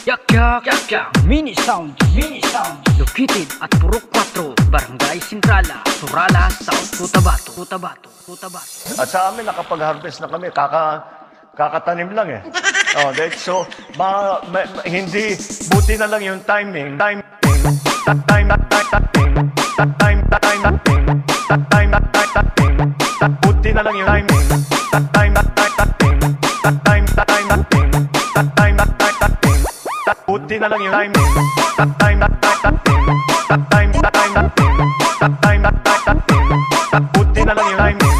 Yak, mini sound, Lukitid at Purok 4, Barangay Sintrala, Surala, South Cotabato. At sa amin, nakapag-harvest na kami, kakatanim lang eh. So, hindi, buti na lang yung timing. Buti na lang yung timing. Buti na lang yung timing. Buti na lang yung timing.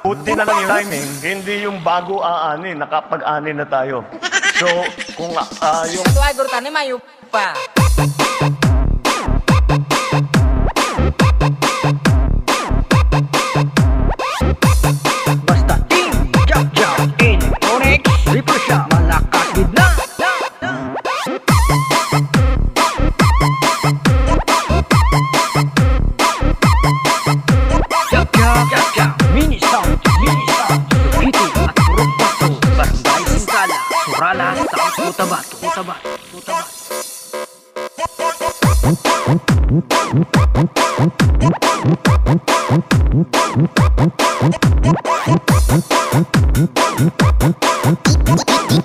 Buti na lang yung timing. Hindi yung bago aanin, nakapag-anin na tayo. So, kung yung... Ito ay gurtani mayu pa. Basta team, jak, in, Onex, Ripper siya, malakas gidna. Yak, mini sound, Lukitid at Purok 4, Barangay Sintrala, Surala, South Cotabato.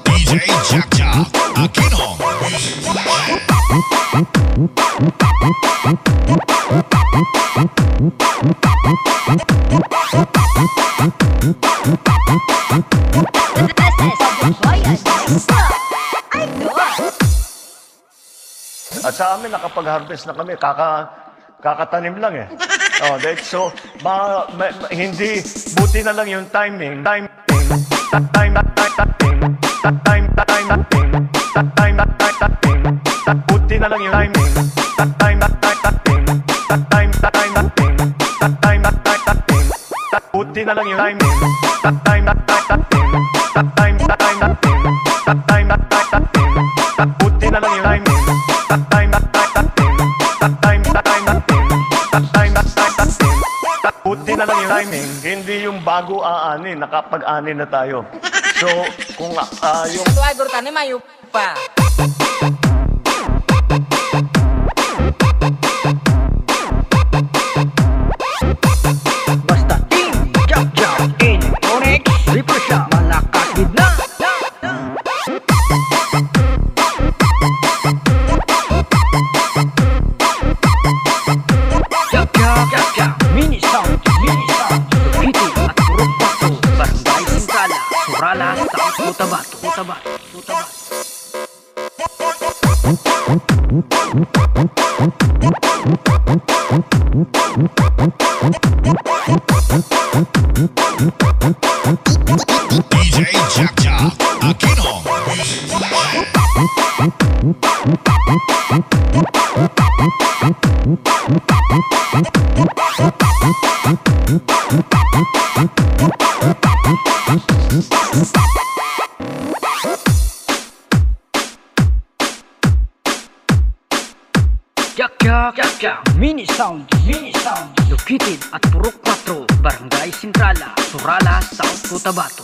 DJ Jack Aquino. At sa amin, nakapag-harvest na kami, kakatanim lang eh. So, hindi, buti na lang yung timing. Buti na lang yung timing. Buti na lang yung timing. Buti na lang yung timing. Buti na lang yung timing. Hindi yung bago aanin, nakapag-anin na tayo. So, kung yung... Ito ay gurtani mayu pa. Basta team, jak, in, Onex, Ripper siya, malakas gidna. Yak, mini sound, Lukitid at Purok 4, Barangay Sintrala, Surala, South Cotabato. DJ Jack Aquino. Yak, mini sound, Lukitid at Purok 4, Barangay Sintrala, Surala, South Cotabato.